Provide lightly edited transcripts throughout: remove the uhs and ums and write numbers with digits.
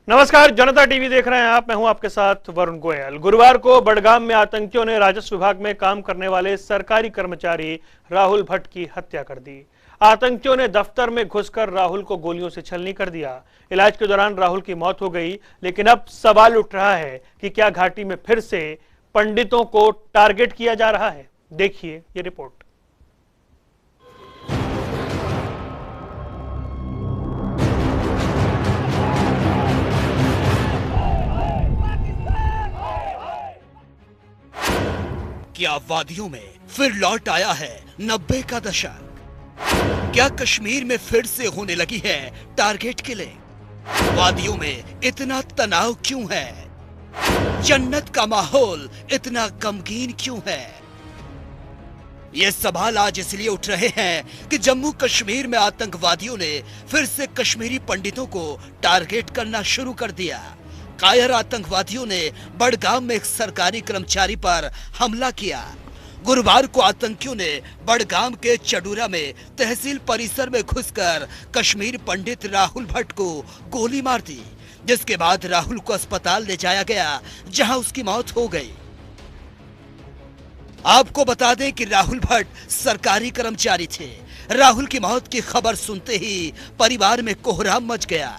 नमस्कार, जनता टीवी देख रहे हैं आप। मैं हूं आपके साथ वरुण गोयल। गुरुवार को बड़गाम में आतंकियों ने राजस्व विभाग में काम करने वाले सरकारी कर्मचारी राहुल भट्ट की हत्या कर दी। आतंकियों ने दफ्तर में घुसकर राहुल को गोलियों से छलनी कर दिया। इलाज के दौरान राहुल की मौत हो गई, लेकिन अब सवाल उठ रहा है कि क्या घाटी में फिर से पंडितों को टारगेट किया जा रहा है। देखिए ये रिपोर्ट। क्या वादियों में फिर लौट आया है 90 का दशक? क्या कश्मीर में फिर से होने लगी है टारगेट किलिंग? वादियों में इतना तनाव क्यों है? जन्नत का माहौल इतना गमगीन क्यों है? ये सवाल आज इसलिए उठ रहे हैं कि जम्मू कश्मीर में आतंकवादियों ने फिर से कश्मीरी पंडितों को टारगेट करना शुरू कर दिया। कायर आतंकवादियों ने बड़गाम में एक सरकारी कर्मचारी पर हमला किया। गुरुवार को आतंकियों ने बड़गाम के चडूरा में तहसील परिसर में घुसकर कश्मीर पंडित राहुल भट्ट को गोली मार दी, जिसके बाद राहुल को अस्पताल ले जाया गया, जहां उसकी मौत हो गई। आपको बता दें कि राहुल भट्ट सरकारी कर्मचारी थे। राहुल की मौत की खबर सुनते ही परिवार में कोहराम मच गया।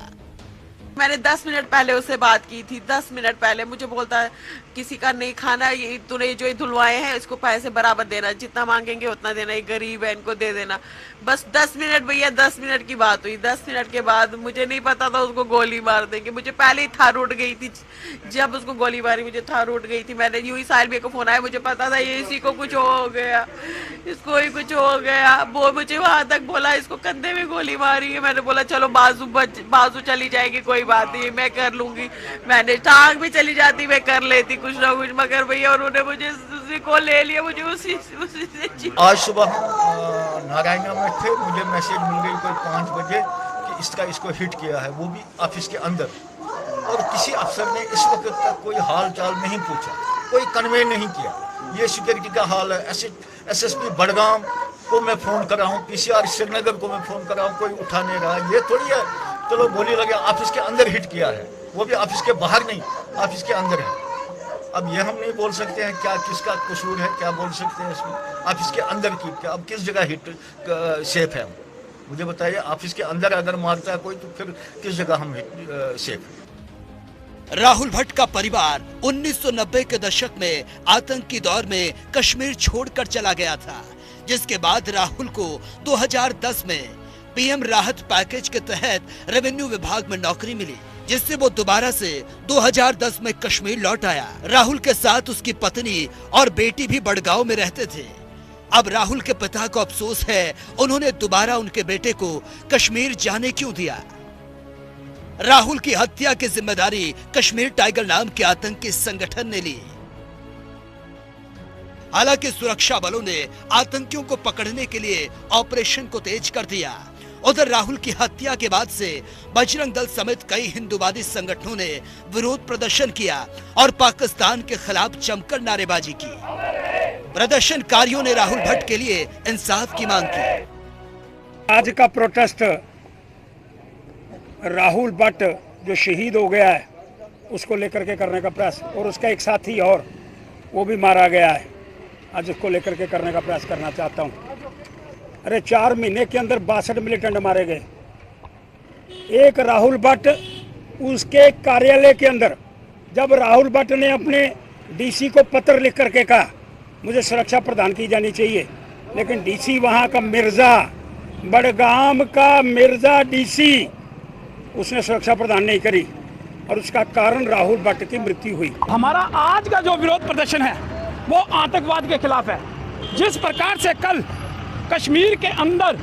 मैंने 10 मिनट पहले उससे बात की थी। 10 मिनट पहले मुझे बोलता है किसी का नहीं खाना, ये तूने जो धुलवाए हैं इसको पैसे बराबर देना, जितना मांगेंगे उतना देना, ये गरीब है इनको दे देना। बस 10 मिनट भैया, 10 मिनट की बात हुई। 10 मिनट के बाद मुझे नहीं पता था उसको गोली मार देंगे। मुझे पहले ही थार उठ गई थी, जब उसको गोली मारी मुझे थार उठ गई थी। मैंने यूं ही साहिल को फोन आया, मुझे पता था ये इसी को कुछ हो गया, इसको ही कुछ हो गया। वो मुझे वहां तक बोला इसको कंधे में गोली मारी है। मैंने बोला चलो बाजू चली जाएगी, कोई बात नहीं, मैं कर लूंगी। मैंने टांग भी चली जाती मैं कर लेती कुछ ना कुछ, मगर भैया उन्होंने मुझे उसी को ले लिया। मुझे उसी से आज सुबह नारायणा में थे, मुझे मैसेज मिल गई कोई 5 बजे कि इसको हिट किया है, वो भी ऑफिस के अंदर। और किसी अफसर ने इस वक्त तक कोई हाल चाल नहीं पूछा, कोई कन्वे नहीं किया। ये सिक्योरिटी का हाल है। SSP बड़गाम को मैं फोन कर रहा हूँ, PCR श्रीनगर को मैं फोन कर रहा हूँ, कोई उठा नहीं रहा। ये थोड़ी है चलो गोली लगे, ऑफिस के अंदर हिट किया है, वो भी ऑफिस के बाहर नहीं, ऑफिस के अंदर है। अब ये हम नहीं बोल सकते हैं क्या किसका कसूर है, क्या बोल सकते हैं इसमें। ऑफिस के अंदर की क्या, अब किस जगह हिट सेफ है? मुझे बताइए, ऑफिस के अंदर अगर मारता है कोई तो फिर किस जगह हम सेफ है? राहुल भट्ट का परिवार 1990 के दशक में आतंकी दौर में कश्मीर छोड़कर चला गया था, जिसके बाद राहुल को 2010 में PM राहत पैकेज के तहत रेवेन्यू विभाग में नौकरी मिली, जिससे वो दोबारा से 2010 में कश्मीर लौट आया। राहुल के साथ उसकी पत्नी और बेटी भी बड़गांव में रहते थे। अब राहुल के पिता को अफसोस है, उन्होंने दोबारा उनके बेटे को कश्मीर जाने क्यों दिया। राहुल की हत्या की जिम्मेदारी कश्मीर टाइगर नाम के आतंकी संगठन ने ली। हालांकि सुरक्षा बलों ने आतंकियों को पकड़ने के लिए ऑपरेशन को तेज कर दिया। उधर राहुल की हत्या के बाद से बजरंग दल समेत कई हिंदूवादी संगठनों ने विरोध प्रदर्शन किया और पाकिस्तान के खिलाफ जमकर नारेबाजी की। प्रदर्शनकारियों ने राहुल भट्ट के लिए इंसाफ की मांग की। आज का प्रोटेस्ट राहुल भट्ट जो शहीद हो गया है उसको लेकर के करने का प्रयास, और उसका एक साथी और वो भी मारा गया है, आज उसको लेकर के करने का प्रयास करना चाहता हूँ। अरे 4 महीने के अंदर 62 मिलिटेंट मारे गए। एक राहुल भट्ट, उसके कार्यालय के अंदर जब राहुल भट्ट ने अपने DC को पत्र लिख करके कहा मुझे सुरक्षा प्रदान की जानी चाहिए, लेकिन DC वहाँ का मिर्जा, बड़गाम का मिर्जा DC, उसने सुरक्षा प्रदान नहीं करी और उसका कारण राहुल भट्ट की मृत्यु हुई। हमारा आज का जो विरोध प्रदर्शन है वो आतंकवाद के खिलाफ है। जिस प्रकार से कल कश्मीर के अंदर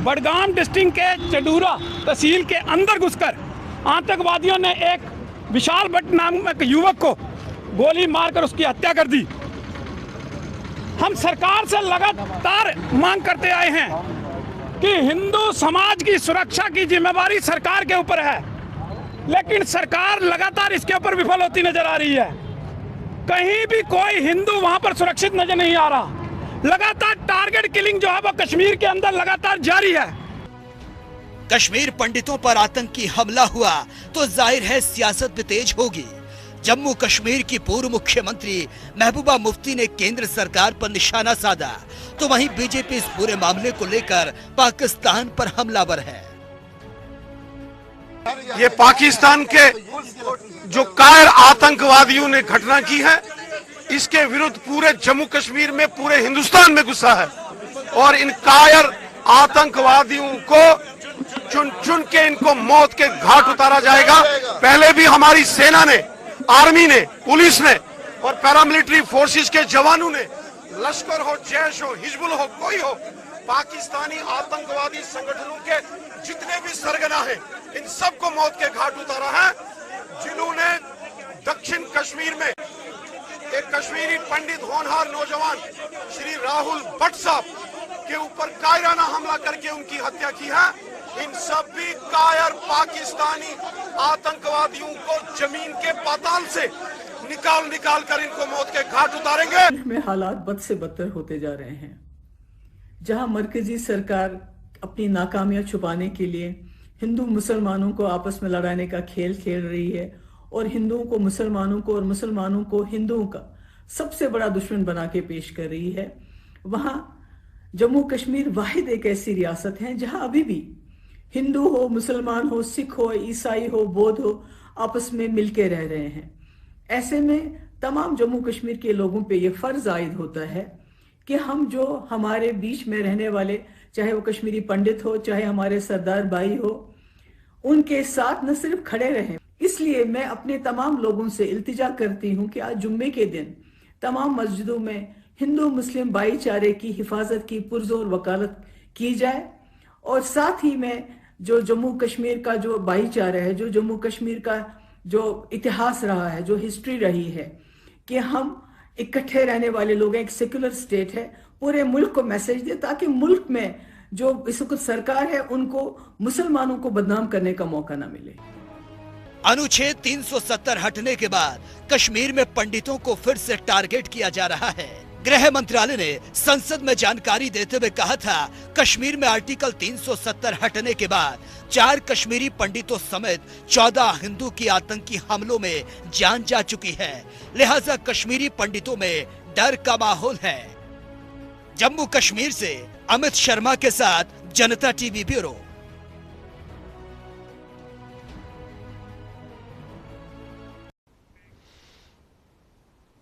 बड़गाम डिस्ट्रिक्ट के चडूरा तहसील के अंदर घुसकर आतंकवादियों ने एक विशाल भट्ट नामक युवक को गोली मारकर उसकी हत्या कर दी। हम सरकार से लगातार मांग करते आए हैं कि हिंदू समाज की सुरक्षा की जिम्मेवारी सरकार के ऊपर है, लेकिन सरकार लगातार इसके ऊपर विफल होती नजर आ रही है। कहीं भी कोई हिंदू वहां पर सुरक्षित नजर नहीं आ रहा। लगातार टारगेट किलिंग जो है वो कश्मीर के अंदर लगातार जारी है। कश्मीर पंडितों पर आतंकी हमला हुआ तो जाहिर है सियासत भी तेज होगी। जम्मू कश्मीर की पूर्व मुख्यमंत्री महबूबा मुफ्ती ने केंद्र सरकार पर निशाना साधा, तो वहीं बीजेपी इस पूरे मामले को लेकर पाकिस्तान पर हमलावर है। ये पाकिस्तान के जो कायर आतंकवादियों ने घटना की है, इसके विरुद्ध पूरे जम्मू कश्मीर में, पूरे हिंदुस्तान में गुस्सा है और इन कायर आतंकवादियों को चुन चुन के इनको मौत के घाट उतारा जाएगा। पहले भी हमारी सेना ने, आर्मी ने, पुलिस ने और पैरामिलिट्री फोर्सेस के जवानों ने, लश्कर हो, जैश हो, हिजबुल हो, कोई हो, पाकिस्तानी आतंकवादी संगठनों के जितने भी सरगना हैं, इन सबको मौत के घाट उतारा है। जिन्होंने दक्षिण कश्मीर में एक कश्मीरी पंडित होनहार नौजवान श्री राहुल भट्ट साहब के ऊपर कायराना हमला करके उनकी हत्या की है, इन सभी कायर पाकिस्तानी आतंकवादियों को जमीन के पाताल से निकाल कर इनको मौत के घाट उतारेंगे। में हालात बद से बदतर होते जा रहे हैं, जहां मरकजी सरकार अपनी नाकामियां छुपाने के लिए हिंदू मुसलमानों को आपस में लड़ाने का खेल खेल रही है और हिंदुओं को मुसलमानों को और मुसलमानों को हिंदुओं का सबसे बड़ा दुश्मन बना के पेश कर रही है। वहां जम्मू कश्मीर वाहिद एक ऐसी रियासत है जहां अभी भी हिंदू हो, मुसलमान हो, सिख हो, ईसाई हो, बौद्ध हो, आपस में मिलके रह रहे हैं। ऐसे में तमाम जम्मू कश्मीर के लोगों पे ये फर्ज आयद होता है कि हम जो हमारे बीच में रहने वाले, चाहे वो कश्मीरी पंडित हो, चाहे हमारे सरदार भाई हो, उनके साथ न सिर्फ खड़े रहें। इसलिए मैं अपने तमाम लोगों से इल्तिजा करती हूं कि आज जुम्मे के दिन तमाम मस्जिदों में हिंदू मुस्लिम भाईचारे की हिफाजत की पुरजोर वकालत की जाए और साथ ही में जो जम्मू कश्मीर का जो भाईचारा है, जो जम्मू कश्मीर का जो इतिहास रहा है, जो हिस्ट्री रही है कि हम इकट्ठे रहने वाले लोग हैं, एक सेक्युलर स्टेट है, पूरे मुल्क को मैसेज दे ताकि मुल्क में जो इस वक्त सरकार है उनको मुसलमानों को बदनाम करने का मौका ना मिले। अनुच्छेद 370 हटने के बाद कश्मीर में पंडितों को फिर से टारगेट किया जा रहा है। गृह मंत्रालय ने संसद में जानकारी देते हुए कहा था, कश्मीर में आर्टिकल 370 हटने के बाद 4 कश्मीरी पंडितों समेत 14 हिंदू की आतंकी हमलों में जान जा चुकी है, लिहाजा कश्मीरी पंडितों में डर का माहौल है। जम्मू कश्मीर से अमित शर्मा के साथ जनता टीवी ब्यूरो।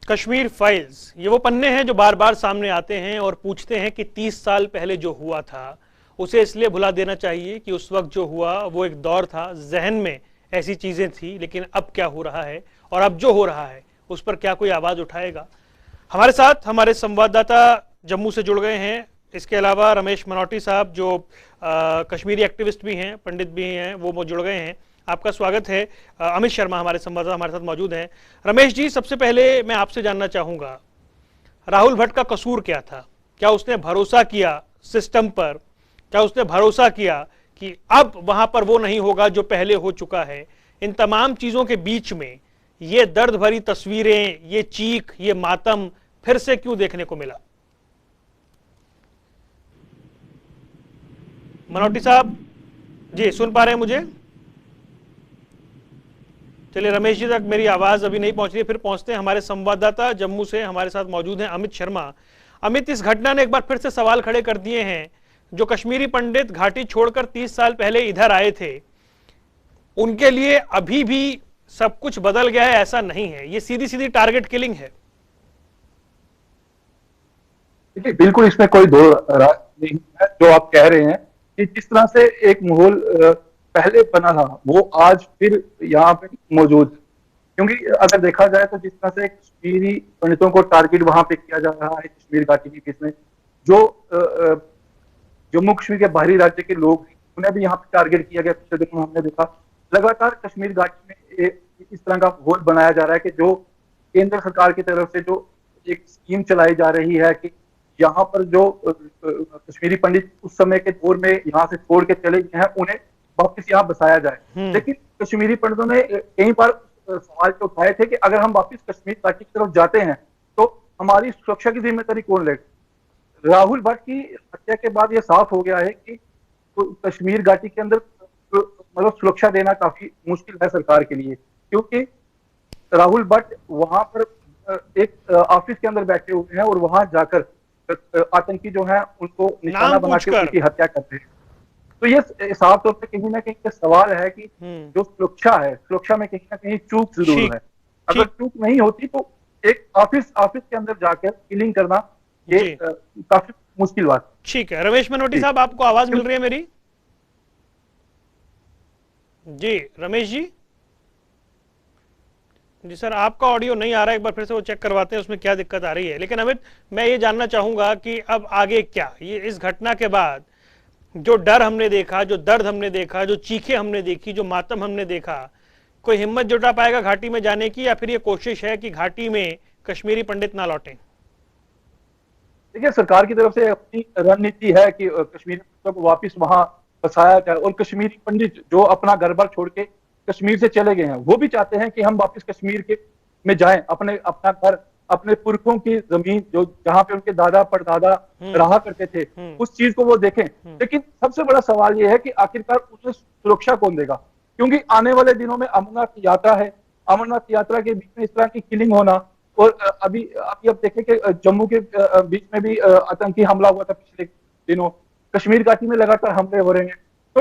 कश्मीर फाइल्स, ये वो पन्ने हैं जो बार बार सामने आते हैं और पूछते हैं कि 30 साल पहले जो हुआ था उसे इसलिए भुला देना चाहिए कि उस वक्त जो हुआ वो एक दौर था, जहन में ऐसी चीजें थी, लेकिन अब क्या हो रहा है और अब जो हो रहा है उस पर क्या कोई आवाज उठाएगा। हमारे साथ हमारे संवाददाता जम्मू से जुड़ गए हैं। इसके अलावा रमेश मनोटी साहब जो कश्मीरी एक्टिविस्ट भी हैं, पंडित भी हैं, वो जुड़ गए हैं। आपका स्वागत है। अमित शर्मा हमारे संवाददाता हमारे साथ मौजूद हैं। रमेश जी, सबसे पहले मैं आपसे जानना चाहूंगा, राहुल भट्ट का कसूर क्या था? क्या उसने भरोसा किया सिस्टम पर? क्या उसने भरोसा किया कि अब वहां पर वो नहीं होगा जो पहले हो चुका है? इन तमाम चीजों के बीच में ये दर्द भरी तस्वीरें, ये चीख, ये मातम फिर से क्यों देखने को मिला? मनोटी साहब जी, सुन पा रहे हैं मुझे? चलिए, रमेश जी तक मेरी आवाज अभी नहीं पहुंच रही, फिर पहुंचते हैं। हमारे संवाददाता जम्मू से हमारे साथ मौजूद हैं अमित शर्मा। अमित, इस घटना ने एक बार फिर से सवाल खड़े कर दिए हैं। जो कश्मीरी पंडित घाटी छोड़कर 30 साल पहले इधर आए थे, उनके लिए अभी भी सब कुछ बदल गया है ऐसा नहीं है, ये सीधी सीधी टारगेट किलिंग है। बिल्कुल, इसमें कोई दो राय नहीं है। जो आप कह रहे हैं कि जिस तरह से एक माहौल पहले बना था वो आज फिर यहाँ पे मौजूद, क्योंकि अगर देखा जाए तो जिस तरह से कश्मीरी पंडितों को टारगेट वहां पे किया जा रहा है कश्मीर घाटी के केस में, जो जम्मू कश्मीर के बाहरी राज्य के लोग उन्हें भी यहाँ पे टारगेट किया गया। पिछले दिनों हमने देखा लगातार कश्मीर घाटी में इस तरह का माहौल बनाया जा रहा है कि जो केंद्र सरकार की तरफ से जो एक स्कीम चलाई जा रही है कि यहाँ पर जो कश्मीरी पंडित उस समय के दौर में यहाँ से छोड़ के चले गए हैं उन्हें वापस यहाँ बसाया जाए। लेकिन कश्मीरी पंडितों ने कई बार सवाल तो उठाए थे कि अगर हम वापस कश्मीर घाटी की तरफ जाते हैं तो हमारी सुरक्षा की जिम्मेदारी कौन लेगा। राहुल भट्ट की हत्या के बाद यह साफ हो गया है कि तो कश्मीर घाटी के अंदर मतलब सुरक्षा देना काफी मुश्किल है सरकार के लिए, क्योंकि राहुल भट्ट वहां पर एक ऑफिस के अंदर बैठे हुए हैं और वहां जाकर आतंकी जो है उनको निशाना बना के उनकी हत्या करते हैं। तो ये साफ तौर पर कहीं ना कहीं सवाल है कि जो सुरक्षा है, सुरक्षा में कहीं ना कहीं चूक जरूर है। अगर चूक नहीं होती तो एक ऑफिस के अंदर जाकर किलिंग करना ये काफी मुश्किल बात। ठीक है, रमेश मनोटी साहब, आपको आवाज मिल रही है मेरी? जी रमेश जी सर, आपका ऑडियो नहीं आ रहा है, एक बार फिर से वो चेक करवाते हैं उसमें क्या दिक्कत आ रही है। लेकिन अमित, मैं ये जानना चाहूंगा कि अब आगे क्या, ये इस घटना के बाद जो डर हमने देखा, जो दर्द हमने देखा, जो चीखें हमने देखी, जो मातम हमने देखा, कोई हिम्मत जुटा पाएगा घाटी में जाने की, या फिर ये कोशिश है कि घाटी में कश्मीरी पंडित ना लौटें? देखिए, सरकार की तरफ से अपनी रणनीति है कि कश्मीरी पंडितों को वापस वहां बसाया जाए, और कश्मीरी पंडित जो अपना घर बार छोड़ के कश्मीर से चले गए हैं वो भी चाहते हैं कि हम वापस कश्मीर के में जाएं, अपना घर, अपने पुरखों की जमीन जो जहां पे उनके दादा परदादा रहा करते थे उस चीज को वो देखें। लेकिन सबसे बड़ा सवाल ये है कि आखिरकार उसे सुरक्षा कौन देगा, क्योंकि आने वाले दिनों में अमरनाथ यात्रा है, अमरनाथ यात्रा के बीच में इस तरह की किलिंग होना, और अभी अब देखें कि जम्मू के बीच में भी आतंकी हमला हुआ था पिछले दिनों, कश्मीर घाटी में लगातार हमले हो रहे हैं। तो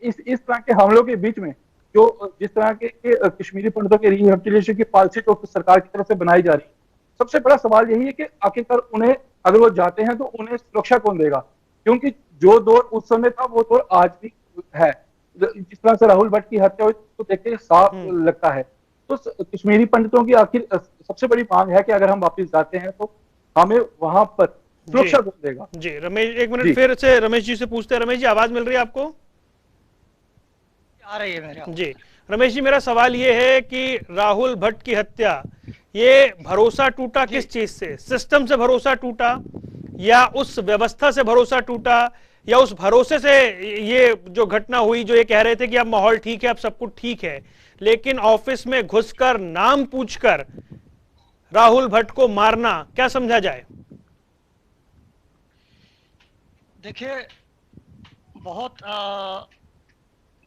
इस तरह के हमलों के बीच में जो जिस तरह के कश्मीरी पंडितों के रिहेबिलिटेशन की पॉलिसी तो सरकार की तरफ से बनाई जा रही है, सबसे बड़ा सवाल यही है कि आखिरकार उन्हें, अगर वो जाते हैं तो उन्हें सुरक्षा कौन देगा, क्योंकि जो दौर उस समय था वो दौर आज भी है। जिस तरह से राहुल भट्ट की हत्या हुई तो देख के साफ लगता है। तो कश्मीरी पंडितों की आखिर सबसे बड़ी मांग है कि अगर हम वापस जाते हैं तो हमें वहां पर सुरक्षा कौन देगा। जी रमेश, एक मिनट फिर से रमेश जी से पूछते हैं। रमेश जी, आवाज मिल रही है आपको? आ रही है मेरे। जी रमेश जी, मेरा सवाल ये है कि राहुल भट्ट की हत्या, ये भरोसा टूटा किस चीज से? सिस्टम से भरोसा टूटा, या उस व्यवस्था से भरोसा टूटा, या उस भरोसे से ये जो घटना हुई, जो ये कह रहे थे कि अब माहौल ठीक है, अब सब कुछ ठीक है, लेकिन ऑफिस में घुसकर नाम पूछकर राहुल भट्ट को मारना, क्या समझा जाए? देखिए, बहुत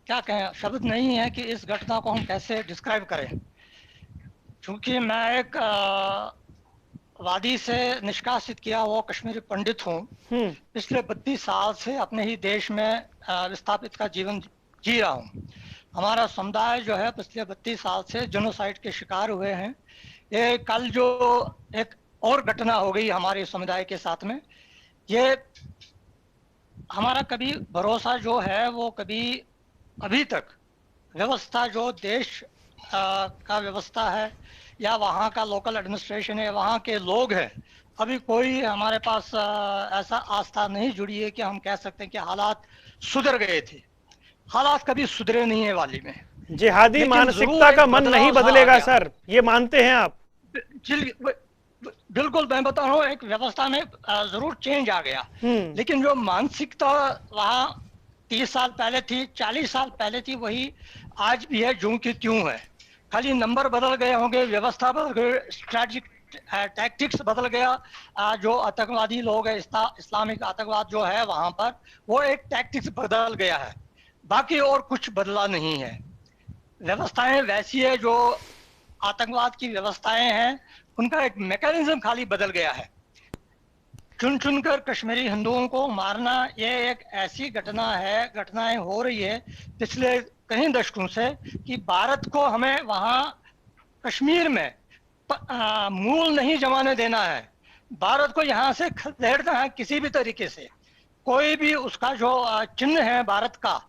क्या कहें, शब्द नहीं है कि इस घटना को हम कैसे डिस्क्राइब करें। क्योंकि मैं एक वादी से निष्कासित किया हुआ कश्मीरी पंडित हूँ, पिछले 32 साल से अपने ही देश में विस्थापित का जीवन जी रहा हूँ। हमारा समुदाय जो है पिछले 32 साल से जेनोसाइड के शिकार हुए हैं। ये कल जो एक और घटना हो गई हमारे समुदाय के साथ में, ये हमारा कभी भरोसा जो है वो कभी अभी तक व्यवस्था जो देश का व्यवस्था है या वहाँ का लोकल एडमिनिस्ट्रेशन है, वहाँ के लोग हैं, अभी कोई हमारे पास ऐसा आस्था नहीं जुड़ी है कि हम कह सकते हैं कि हालात सुधर गए थे। हालात कभी सुधरे नहीं है वाली में। जिहादी मानसिकता का मन नहीं बदलेगा सर, ये मानते हैं आप? बिल्कुल, मैं बता रहा हूँ, एक व्यवस्था में जरूर चेंज आ गया, लेकिन जो मानसिकता वहाँ 30 साल पहले थी, 40 साल पहले थी, वही आज भी है, ज्यों की त्यों है। खाली नंबर बदल गए होंगे, व्यवस्था बदल गई, स्ट्रैटेजिक टैक्टिक्स बदल गया। जो आतंकवादी लोग है, इस्लामिक आतंकवाद जो है वहां पर, वो एक टैक्टिक्स बदल गया है, बाकी और कुछ बदला नहीं है। व्यवस्थाएं वैसी है, जो आतंकवाद की व्यवस्थाएं हैं उनका एक मैकेनिज्म खाली बदल गया है। चुन चुनकर कश्मीरी हिंदुओं को मारना, ये एक ऐसी घटनाएं हो रही है पिछले कई दशकों से कि भारत को हमें वहाँ कश्मीर में मूल नहीं जमाने देना है। भारत को यहाँ से खदेड़ना है किसी भी तरीके से। कोई भी उसका जो चिन्ह है भारत का,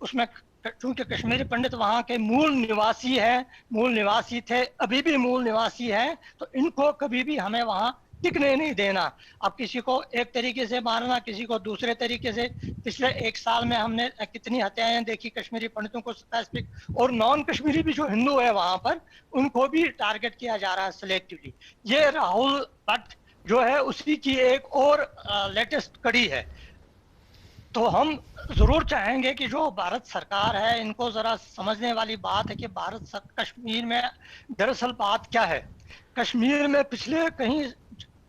उसमें चूंकि कश्मीरी पंडित वहाँ के मूल निवासी थे, अभी भी मूल निवासी हैं, तो इनको कभी भी हमें वहाँ टिकने नहीं देना। अब किसी को एक तरीके से मारना, किसी को दूसरे तरीके से। पिछले 1 साल में हमने कितनी हत्याएं देखी कश्मीरी पंडितों को स्पेसिफिक, और नॉन कश्मीरी भी जो हिंदू है वहां पर, उनको भी टारगेट किया जा रहा है सिलेक्टिवली। ये राहुल भट्ट जो है उसी की एक और लेटेस्ट कड़ी है। तो हम जरूर चाहेंगे कि जो भारत सरकार है, इनको जरा समझने वाली बात है कि कश्मीर में दरअसल बात क्या है। कश्मीर में पिछले कहीं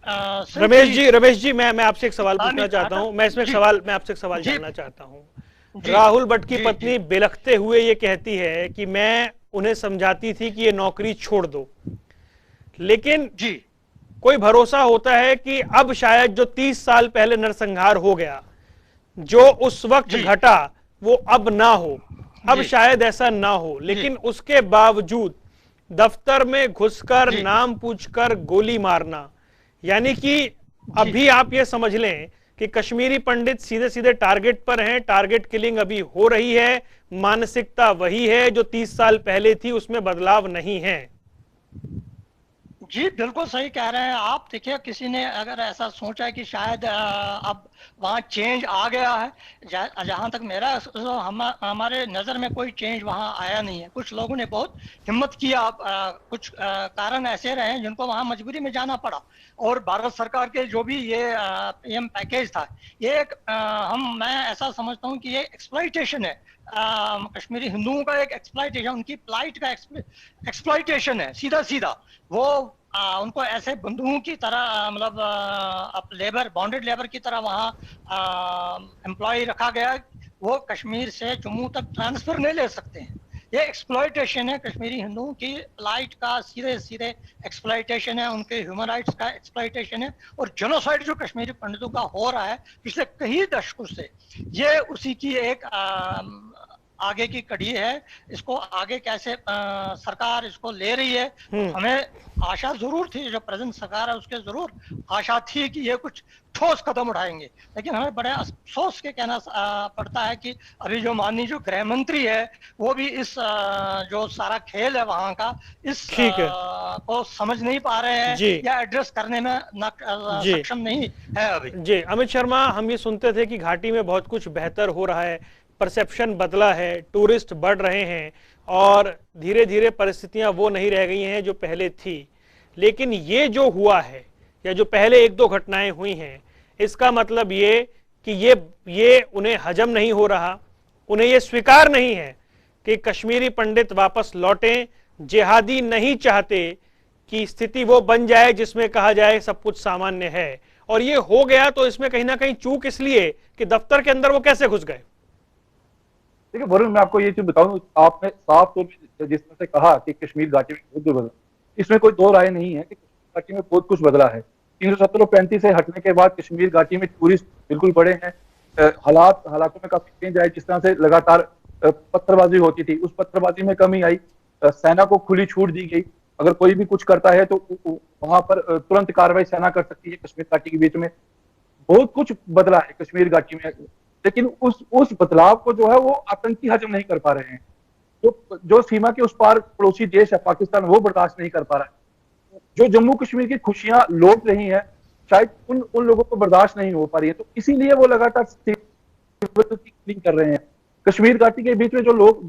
रमेश जी मैं आपसे एक सवाल पूछना चाहता हूं। मैं आपसे एक सवाल जानना चाहता हूं। राहुल भट्ट की जी, पत्नी बिलखते हुए ये कहती है कि मैं उन्हें समझाती थी कि ये नौकरी छोड़ दो, लेकिन जी कोई भरोसा होता है कि अब शायद जो 30 साल पहले नरसंहार हो गया, जो उस वक्त जी। घटा, वो अब ना हो, अब जी। शायद ऐसा ना हो। लेकिन उसके बावजूद दफ्तर में घुसकर जी। नाम पूछकर गोली मारना, यानी कि अभी आप ये समझ लें कि कश्मीरी पंडित सीधे सीधे टारगेट पर हैं, टारगेट किलिंग अभी हो रही है, मानसिकता वही है जो 30 साल पहले थी, उसमें बदलाव नहीं है। जी बिल्कुल सही कह रहे हैं आप। देखिए, किसी ने अगर ऐसा सोचा है कि शायद अब वहाँ चेंज आ गया है, जहाँ तक मेरा हमारे नज़र में कोई चेंज वहाँ आया नहीं है। कुछ लोगों ने बहुत हिम्मत किया, कुछ कारण ऐसे रहे जिनको वहाँ मजबूरी में जाना पड़ा। और भारत सरकार के जो भी ये पीएम पैकेज था, ये एक मैं ऐसा समझता हूँ कि ये एक्सप्लॉइटेशन है, कश्मीरी हिंदुओं का एक एक्सप्लॉइटेशन, उनकी प्लाइट का एक्सप्लॉइटेशन है सीधा सीधा। वो उनको ऐसे बंधुओं की तरह मतलब अब लेबर, बॉन्डेड लेबर की तरह वहाँ एम्प्लॉय रखा गया। वो कश्मीर से जम्मू तक ट्रांसफर नहीं ले सकते हैं। ये एक्सप्लॉइटेशन है, कश्मीरी हिंदुओं की लाइट का सीधे सीधे एक्सप्लॉइटेशन है, उनके ह्यूमन राइट्स का एक्सप्लॉइटेशन है। और जेनोसाइड जो कश्मीरी पंडितों का हो रहा है पिछले कई दशकों से, ये उसी की एक आगे की कड़ी है। इसको आगे कैसे सरकार इसको ले रही है, हमें आशा जरूर थी, जो प्रेजेंट सरकार है उसके जरूर आशा थी कि ये कुछ ठोस कदम उठाएंगे। लेकिन हमें बड़े अफसोस के कहना पड़ता है कि अभी जो माननीय जो गृह मंत्री है, वो भी इस जो सारा खेल है वहां का, इस को समझ नहीं पा रहे हैं या एड्रेस करने में सक्षम नहीं है अभी। जी अमित शर्मा, हम ये सुनते थे कि घाटी में बहुत कुछ बेहतर हो रहा है, परसेप्शन बदला है, टूरिस्ट बढ़ रहे हैं और धीरे धीरे परिस्थितियां वो नहीं रह गई हैं जो पहले थी। लेकिन ये जो हुआ है या जो पहले एक दो घटनाएं हुई हैं, इसका मतलब ये कि ये उन्हें हजम नहीं हो रहा, उन्हें ये स्वीकार नहीं है कि कश्मीरी पंडित वापस लौटें। जिहादी नहीं चाहते कि स्थिति वो बन जाए जिसमें कहा जाए सब कुछ सामान्य है, और ये हो गया तो इसमें कहीं ना कहीं चूक इसलिए कि दफ्तर के अंदर वो कैसे घुस गए। देखिए वरुण, मैं आपको ये चीज बताऊं, आपने साफ तौर पर जिस तरह से कहा कि कश्मीर घाटी में बहुत कुछ बदला, इसमें कोई दो राय नहीं है कि कश्मीर घाटी में बहुत कुछ बदला है। 370 और 35 से हटने के बाद कश्मीर घाटी में टूरिस्ट बिल्कुल बढ़े हैं, हालातों में काफी चेंज आए। जिस तरह से लगातार पत्थरबाजी होती थी, उस पत्थरबाजी में कमी आई, सेना को खुली छूट दी गई, अगर कोई भी कुछ करता है तो वहां पर तुरंत कार्रवाई सेना कर सकती है। कश्मीर घाटी के बीच में बहुत कुछ बदला है कश्मीर घाटी में, लेकिन उस बदलाव को जो है वो आतंकी हजम नहीं कर पा रहे हैं। जो सीमा के उस पार पड़ोसी देश है पाकिस्तान, वो बर्दाश्त नहीं कर पा रहा है। जो जम्मू कश्मीर की खुशियां लौट रही हैं, शायद उन लोगों को बर्दाश्त नहीं हो पा रही है, तो इसीलिए वो लगातार क्लीन कर रहे हैं। कश्मीर घाटी के बीच में जो लोग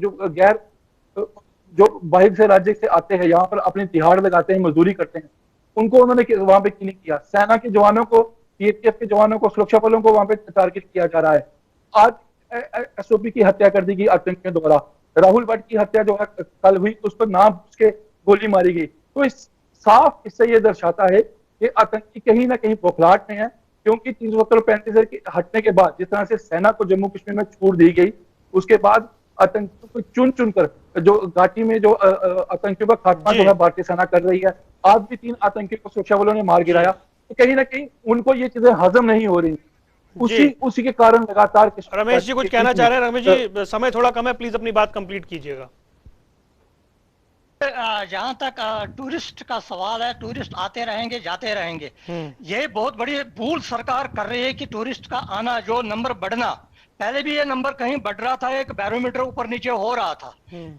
जो बाहर से राज्य से आते हैं, यहाँ पर अपने तिहाड़ लगाते हैं, मजदूरी करते हैं, उनको उन्होंने वहां पे क्लिक किया। सेना के जवानों को, सीआरपीएफ के जवानों को, सुरक्षा बलों को वहां पे टारगेट किया जा रहा है। आज एसओपी की हत्या कर दी गई आतंकियों द्वारा, राहुल भट्ट की हत्या जो है कल हुई, उस पर नाम उसके गोली मारी गई। तो इससे ये दर्शाता है कि आतंकी कहीं ना कहीं बौखलाहट में है, क्योंकि 335 के हटने के बाद जिस तरह से सेना को जम्मू कश्मीर में छूट दी गई, उसके बाद आतंकियों को चुन चुनकर जो घाटी में जो आतंकियों का खात्मा जो है भारतीय सेना कर रही है। आज भी 3 आतंकियों को सुरक्षा बलों ने मार गिराया, तो कहीं ना कहीं उनको ये चीजें हजम नहीं हो रही। उसी के कारण लगातार। रमेश जी कुछ कहना चाह रहे हैं? रमेश जी समय थोड़ा कम है, प्लीज अपनी बात कंप्लीट कीजिएगा। जहां तक टूरिस्ट का सवाल है, टूरिस्ट आते रहेंगे जाते रहेंगे। ये बहुत बड़ी भूल सरकार कर रही है कि टूरिस्ट का आना, जो नंबर बढ़ना, पहले भी ये नंबर कहीं बढ़ रहा था, एक बैरोमीटर ऊपर नीचे हो रहा था।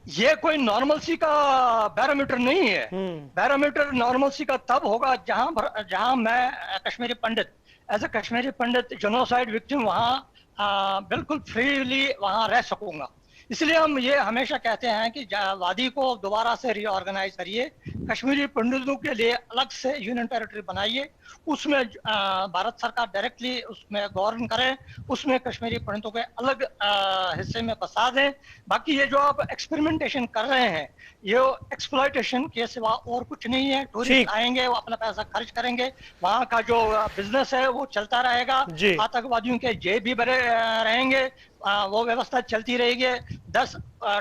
ये कोई नॉर्मलसी का बैरोमीटर नहीं है। बैरोमीटर नॉर्मलसी का तब होगा जहां मैं Kashmiri Pandit, as a Kashmiri Pandit, genocide victim, वहाँ बिल्कुल फ्रीली वहाँ रह सकूंगा। इसलिए हम ये हमेशा कहते हैं कि वादी को दोबारा से रीऑर्गेनाइज करिए, कश्मीरी पंडितों के लिए अलग से यूनियन टेरिटरी बनाइए, उसमें भारत सरकार डायरेक्टली उसमें गवर्न करे, उसमें कश्मीरी पंडितों के अलग हिस्से में बसा दें। बाकी ये जो आप एक्सपेरिमेंटेशन कर रहे हैं, ये एक्सप्लॉइटेशन के सिवा और कुछ नहीं है। टूरिस्ट आएंगे, वो अपना पैसा खर्च करेंगे, वहाँ का जो बिजनेस है वो चलता रहेगा, आतंकवादियों के जेब भी भरे रहेंगे, वो व्यवस्था चलती रहेगी। 10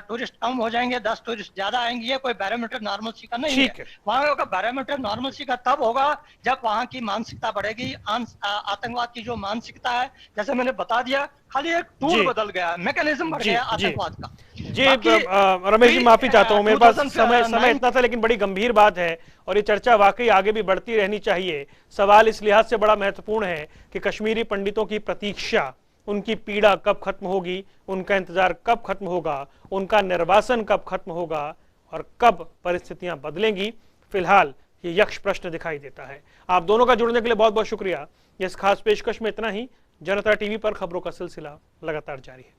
टूरिस्ट कम हो जाएंगे, 10 टूरिस्ट ज्यादा आएंगे, ये कोई बैरोमीटर नॉर्मलसी का नहीं है। वहाँ का बैरोमीटर नॉर्मलसी का तब होगा जब वहाँ की मानसिकता बढ़ेगी। आतंकवाद की जो मानसिकता है, जैसे मैंने बता दिया, खाली एक टूल बदल गया, मैकेनिज्म बढ़ गया आतंकवाद का। जी रमेश जी, माफी चाहता हूँ, मेरे पास समय इतना था, लेकिन बड़ी गंभीर बात है और ये चर्चा वाकई आगे भी बढ़ती रहनी चाहिए। सवाल इस लिहाज से बड़ा महत्वपूर्ण है कि कश्मीरी पंडितों की प्रतीक्षा, उनकी पीड़ा कब खत्म होगी, उनका इंतजार कब खत्म होगा, उनका निर्वासन कब खत्म होगा और कब परिस्थितियां बदलेंगी। फिलहाल ये यक्ष प्रश्न दिखाई देता है। आप दोनों का जुड़ने के लिए बहुत बहुत शुक्रिया। इस खास पेशकश में इतना ही। जनता टीवी पर खबरों का सिलसिला लगातार जारी है।